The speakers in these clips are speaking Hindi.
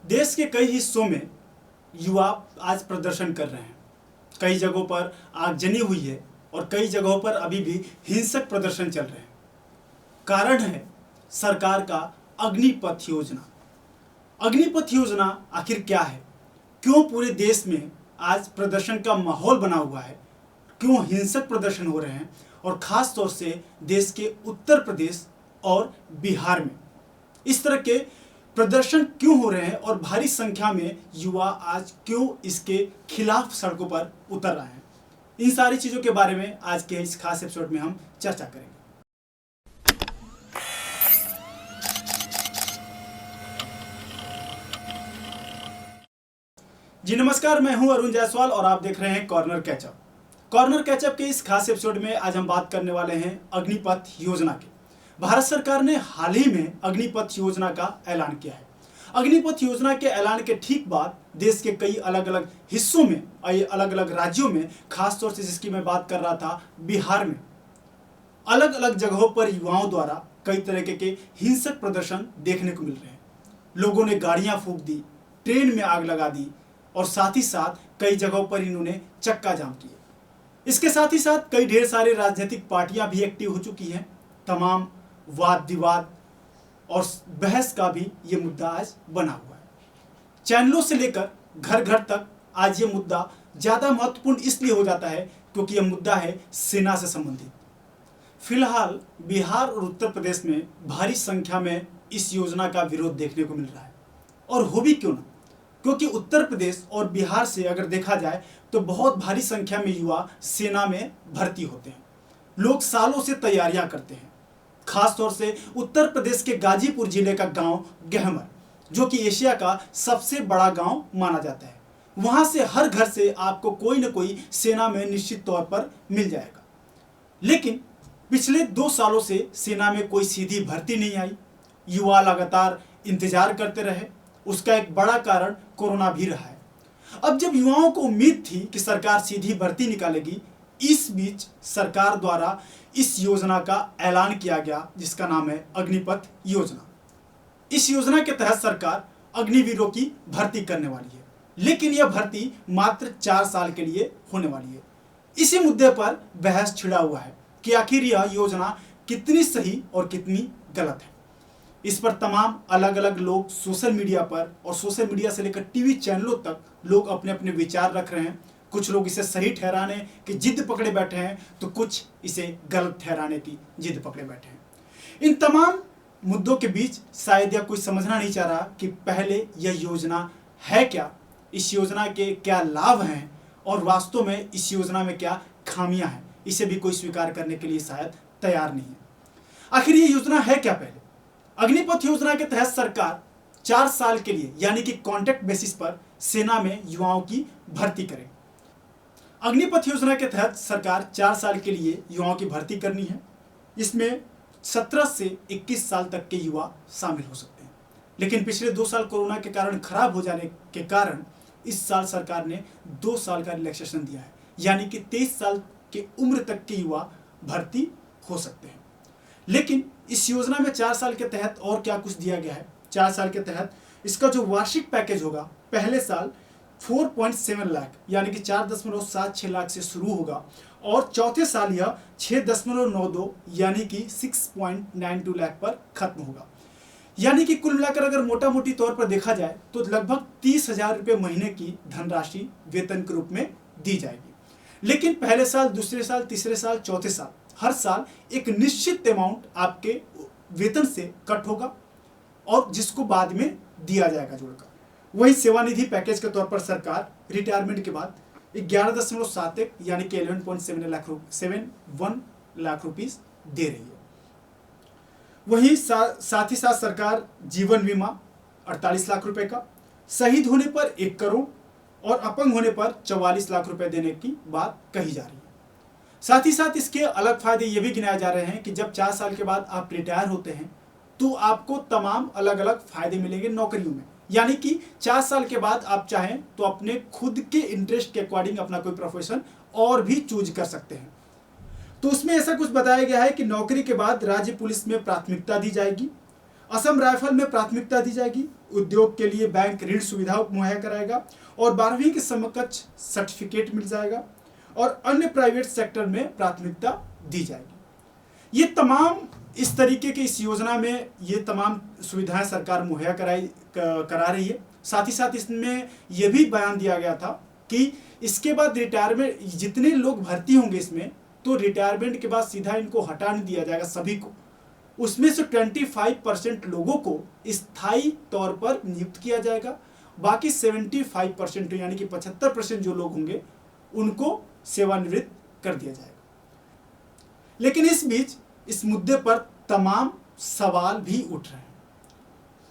देश के कई हिस्सों में युवा आज प्रदर्शन कर रहे हैं। कई जगहों पर आगजनी हुई है और कई जगहों पर अभी भी हिंसक प्रदर्शन चल रहे हैं। कारण है सरकार का अग्निपथ योजना। अग्निपथ योजना आखिर क्या है, क्यों पूरे देश में आज प्रदर्शन का माहौल बना हुआ है, क्यों हिंसक प्रदर्शन हो रहे हैं और खास तौर से देश के उत्तर प्रदेश और बिहार में इस तरह के प्रदर्शन क्यों हो रहे हैं और भारी संख्या में युवा आज क्यों इसके खिलाफ सड़कों पर उतर रहे हैं। इन सारी चीजों के बारे में आज के इस खास एपिसोड में हम चर्चा करेंगे। जी नमस्कार, मैं हूं अरुण जायसवाल और आप देख रहे हैं कॉर्नर कैचअप। कॉर्नर कैचअप के इस खास एपिसोड में आज हम बात करने वाले हैं अग्निपथ योजना की। भारत सरकार ने हाल ही में अग्निपथ योजना का ऐलान किया है। अग्निपथ योजना के ऐलान के ठीक बाद देश के कई अलग अलग हिस्सों में, अलग अलग राज्यों में, खासतौर से जिसकी मैं बात कर रहा था बिहार में, अलग अलग जगहों पर युवाओं द्वारा कई तरह के हिंसक प्रदर्शन देखने को मिल रहे हैं। लोगों ने गाड़ियां फूंक दी, ट्रेन में आग लगा दी और साथ ही साथ कई जगहों पर इन्होंने चक्का जाम किए। इसके साथ ही साथ कई ढेर सारे राजनीतिक पार्टियां भी एक्टिव हो चुकी हैं। तमाम वाद विवाद और बहस का भी ये मुद्दा आज बना हुआ है। चैनलों से लेकर घर घर तक आज ये मुद्दा ज़्यादा महत्वपूर्ण इसलिए हो जाता है क्योंकि ये मुद्दा है सेना से संबंधित। फिलहाल बिहार और उत्तर प्रदेश में भारी संख्या में इस योजना का विरोध देखने को मिल रहा है। और हो भी क्यों ना, क्योंकि उत्तर प्रदेश और बिहार से अगर देखा जाए तो बहुत भारी संख्या में युवा सेना में भर्ती होते हैं। लोग सालों से तैयारियां करते हैं। खासतौर से उत्तर प्रदेश के गाजीपुर जिले का गांव गहमर, जो कि एशिया का सबसे बड़ा गांव माना जाता है, वहां से हर घर से आपको कोई न कोई सेना में निश्चित तौर पर मिल जाएगा। लेकिन पिछले 2 सालों से सेना में कोई सीधी भर्ती नहीं आई। युवा लगातार इंतजार करते रहे। उसका एक बड़ा कारण कोरोना भी रहा है। अब जब युवाओं को उम्मीद थी कि सरकार सीधी भर्ती निकालेगी, इस बीच सरकार द्वारा इस योजना का ऐलान किया गया जिसका नाम है अग्निपथ योजना। इस योजना के तहत सरकार अग्निवीरों की भर्ती करने वाली है, लेकिन यह भर्ती मात्र 4 साल के लिए होने वाली है। इसी मुद्दे पर बहस छिड़ा हुआ है कि आखिर यह योजना कितनी सही और कितनी गलत है। इस पर तमाम अलग अलग लोग सोशल मीडिया पर और सोशल मीडिया से लेकर टीवी चैनलों तक लोग अपने अपने विचार रख रहे हैं। कुछ लोग इसे सही ठहराने की जिद पकड़े बैठे हैं तो कुछ इसे गलत ठहराने की जिद पकड़े बैठे हैं। इन तमाम मुद्दों के बीच शायद यह कोई समझना नहीं चाह रहा कि पहले यह योजना है क्या, इस योजना के क्या लाभ हैं और वास्तव में इस योजना में क्या खामियां हैं। इसे भी कोई स्वीकार करने के लिए शायद तैयार नहीं है। आखिर ये योजना है क्या। पहले अग्निपथ योजना के तहत सरकार 4 साल के लिए यानी कि कॉन्ट्रैक्ट बेसिस पर सेना में युवाओं की भर्ती करे। अग्निपथ योजना के तहत सरकार 4 साल के लिए युवाओं की भर्ती करनी है। इसमें 17 से 21 साल तक के युवा शामिल हो सकते हैं। लेकिन पिछले 2 साल कोरोना के कारण खराब हो जाने के कारण इस साल सरकार ने 2 साल का रिलैक्सेशन दिया है, यानी कि 23 साल की उम्र तक के युवा भर्ती हो सकते हैं। लेकिन इस योजना में 4 साल के तहत और क्या कुछ दिया गया है। 4 साल के तहत इसका जो वार्षिक पैकेज होगा, पहले साल 4.7 लाख यानी कि 4.76 लाख से शुरू होगा और चौथे साल यह 6.92 यानी कि 6.92 लाख पर खत्म होगा। यानी कि कुल मिलाकर अगर मोटा मोटी तौर पर देखा जाए तो लगभग 30,000 रुपये महीने की धनराशि वेतन के रूप में दी जाएगी। लेकिन पहले साल, दूसरे साल, तीसरे साल, चौथे साल, हर साल एक निश्चित अमाउंट आपके वेतन से कट होगा और जिसको बाद में दिया जाएगा जोड़कर। वही सेवानिधि पैकेज के तौर पर सरकार रिटायरमेंट के बाद 11.71 यानी कि 11.71 लाख रुपीस दे रही है। वही साथ ही साथ सरकार जीवन बीमा 48 लाख रुपए का, शहीद होने पर 1 करोड़ और अपंग होने पर 44 लाख रुपए देने की बात कही जा रही है। साथ ही साथ इसके अलग फायदे ये भी गिनाए जा रहे हैं कि जब 4 साल के बाद आप रिटायर होते हैं तो आपको तमाम अलग अलग फायदे मिलेंगे नौकरियों में। यानी कि 4 साल के बाद आप चाहें तो अपने खुद के इंटरेस्ट के अकॉर्डिंग अपना कोई प्रोफेशन और भी चूज कर सकते हैं। तो उसमें ऐसा कुछ बताया गया है कि नौकरी के बाद राज्य पुलिस में प्राथमिकता दी जाएगी असम राइफल में प्राथमिकता दी जाएगी, उद्योग के लिए बैंक ऋण सुविधा मुहैया कराएगा और 12वीं के समकक्ष सर्टिफिकेट मिल जाएगा और अन्य प्राइवेट सेक्टर में प्राथमिकता दी जाएगी। ये तमाम इस तरीके की इस योजना में ये तमाम सुविधाएं सरकार मुहैया करा रही है। साथ ही साथ इसमें यह भी बयान दिया गया था कि इसके बाद रिटायरमेंट जितने लोग भर्ती होंगे इसमें, तो रिटायरमेंट के बाद सीधा इनको हटा नहीं दिया जाएगा सभी को, उसमें से 25% लोगों को स्थायी तौर पर नियुक्त किया जाएगा, बाकी 75% यानी कि 75% जो लोग होंगे उनको सेवानिवृत्त कर दिया जाएगा। लेकिन इस बीच इस मुद्दे पर तमाम सवाल भी उठ रहे हैं,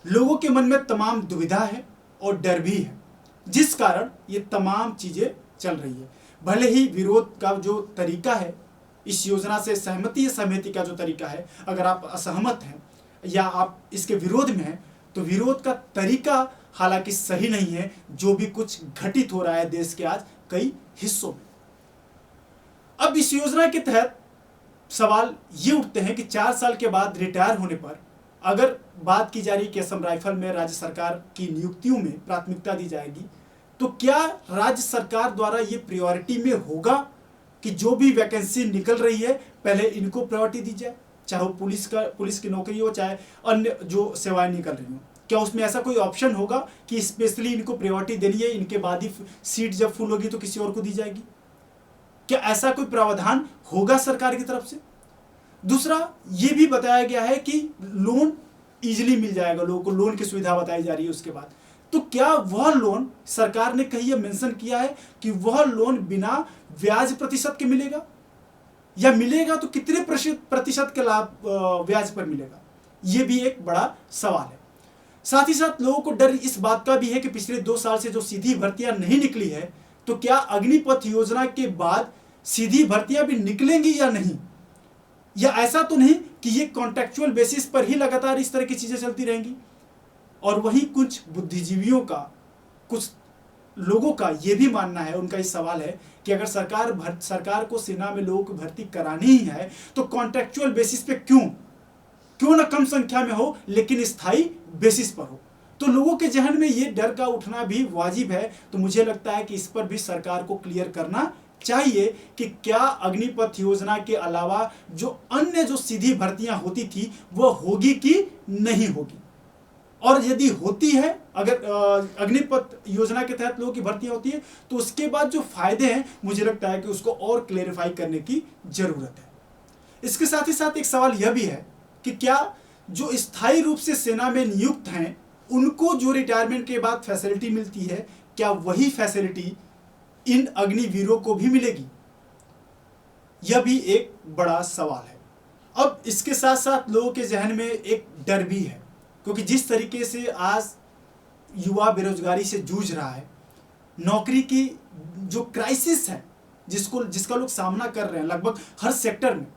लोगों के मन में तमाम दुविधा है और डर भी है, जिस कारण ये तमाम चीजें चल रही है। भले ही विरोध का जो तरीका है, इस योजना से सहमति का जो तरीका है, अगर आप असहमत हैं या आप इसके विरोध में हैं, तो विरोध का तरीका हालांकि सही नहीं है, जो भी कुछ घटित हो रहा है देश के आज कई हिस्सों में। अब इस योजना के तहत सवाल ये उठते हैं कि 4 साल के बाद रिटायर होने पर अगर बात की जा रही कि असम राइफल में राज्य सरकार की नियुक्तियों में प्राथमिकता दी जाएगी, तो क्या राज्य सरकार द्वारा ये प्रायोरिटी में होगा कि जो भी वैकेंसी निकल रही है पहले इनको प्रायोरिटी दी जाए, चाहे वो पुलिस की नौकरी हो, चाहे अन्य जो सेवाएं निकल रही हो? क्या उसमें ऐसा कोई ऑप्शन होगा कि स्पेशली इनको प्रायोरिटी देनी है, इनके बाद ही सीट जब फुल होगी तो किसी और को दी जाएगी? क्या ऐसा कोई प्रावधान होगा सरकार की तरफ से? दूसरा, ये भी बताया गया है कि लोन इजीली मिल जाएगा लोगों को, लोन की सुविधा बताई जा रही है उसके बाद। तो क्या वह लोन, सरकार ने कहीं यह मेंशन किया है कि वह लोन बिना ब्याज प्रतिशत के मिलेगा, या मिलेगा तो कितने प्रतिशत के लाभ ब्याज पर मिलेगा? यह भी एक बड़ा सवाल है। साथ ही साथ लोगों को डर इस बात का भी है कि पिछले 2 साल से जो सीधी भर्तियां नहीं निकली है, तो क्या अग्निपथ योजना के बाद सीधी भर्तियां भी निकलेंगी या नहीं, या ऐसा तो नहीं कि ये कॉन्ट्रेक्चुअल बेसिस पर ही लगातार इस तरह की चीजें चलती रहेंगी? और वहीं कुछ बुद्धिजीवियों का, कुछ लोगों का ये भी मानना है, उनका ये सवाल है कि अगर सरकार को सेना में लोगों की भर्ती करानी ही है तो कॉन्ट्रेक्चुअल बेसिस पे क्यों ना कम संख्या में हो, लेकिन स्थायी बेसिस पर हो। तो लोगों के जहन में ये डर का उठना भी वाजिब है। तो मुझे लगता है कि इस पर भी सरकार को क्लियर करना चाहिए कि क्या अग्निपथ योजना के अलावा जो अन्य जो सीधी भर्तियां होती थी वो होगी कि नहीं होगी, और यदि होती है, अगर अग्निपथ योजना के तहत लोगों की भर्तियां होती है, तो उसके बाद जो फायदे हैं मुझे लगता है कि उसको और क्लेरिफाई करने की जरूरत है। इसके साथ ही साथ एक सवाल यह भी है कि क्या जो स्थायी रूप से सेना में नियुक्त हैं उनको जो रिटायरमेंट के बाद फैसिलिटी मिलती है, क्या वही फैसिलिटी इन अग्निवीरों को भी मिलेगी? यह भी एक बड़ा सवाल है। अब इसके साथ साथ लोगों के जहन में एक डर भी है, क्योंकि जिस तरीके से आज युवा बेरोजगारी से जूझ रहा है, नौकरी की जो क्राइसिस है जिसका लोग सामना कर रहे हैं लगभग हर सेक्टर में,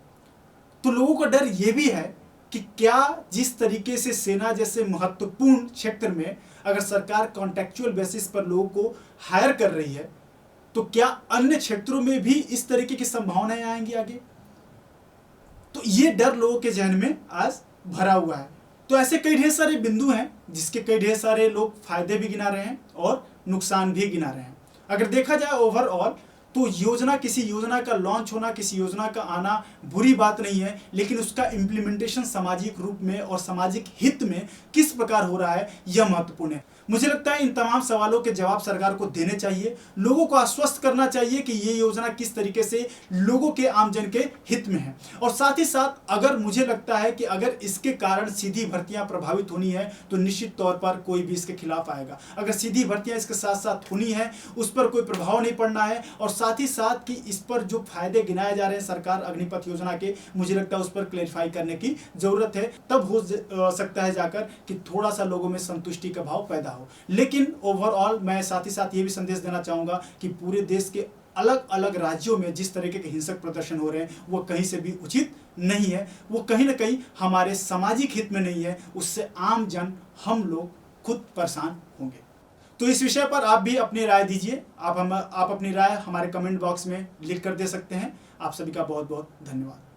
तो लोगों का डर यह भी है कि क्या जिस तरीके से सेना जैसे महत्वपूर्ण क्षेत्र में अगर सरकार कॉन्ट्रेक्चुअल बेसिस पर लोगों को हायर कर रही है, तो क्या अन्य क्षेत्रों में भी इस तरीके की संभावनाएं आएंगी आगे? तो ये डर लोगों के जहन में आज भरा हुआ है। तो ऐसे कई ढेर सारे बिंदु हैं जिसके कई ढेर सारे लोग फायदे भी गिना रहे हैं और नुकसान भी गिना रहे हैं। अगर देखा जाए ओवरऑल, तो किसी योजना का लॉन्च होना, किसी योजना का आना बुरी बात नहीं है, लेकिन उसका इम्प्लीमेंटेशन सामाजिक रूप में और सामाजिक हित में किस प्रकार हो रहा है, यह महत्वपूर्ण है। मुझे लगता है इन तमाम सवालों के जवाब सरकार को देने चाहिए, लोगों को आश्वस्त करना चाहिए कि ये योजना किस तरीके से लोगों के आमजन के हित में है। और साथ ही साथ अगर मुझे लगता है कि अगर इसके कारण सीधी भर्तियां प्रभावित होनी है, तो निश्चित तौर पर कोई भी इसके खिलाफ आएगा। अगर सीधी भर्तियां इसके साथ साथ होनी है, उस पर कोई प्रभाव नहीं पड़ना है, और साथ ही साथ कि इस पर जो फायदे गिनाए जा रहे हैं सरकार अग्निपथ योजना के, मुझे लगता है उस पर क्लैरिफाई करने की जरूरत है। तब हो सकता है जाकर कि थोड़ा सा लोगों में संतुष्टि का भाव पैदा हो। लेकिन ओवरऑल मैं साथ ही साथ ये भी संदेश देना चाहूंगा कि पूरे देश के अलग अलग राज्यों में जिस तरीके के हिंसक प्रदर्शन हो रहे हैं वो कहीं से भी उचित नहीं है, वो कहीं ना कहीं हमारे सामाजिक हित में नहीं है, उससे आम जन, हम लोग खुद परेशान होंगे। तो इस विषय पर आप भी अपनी राय दीजिए। आप अपनी राय हमारे कमेंट बॉक्स में लिख कर दे सकते हैं। आप सभी का बहुत बहुत धन्यवाद।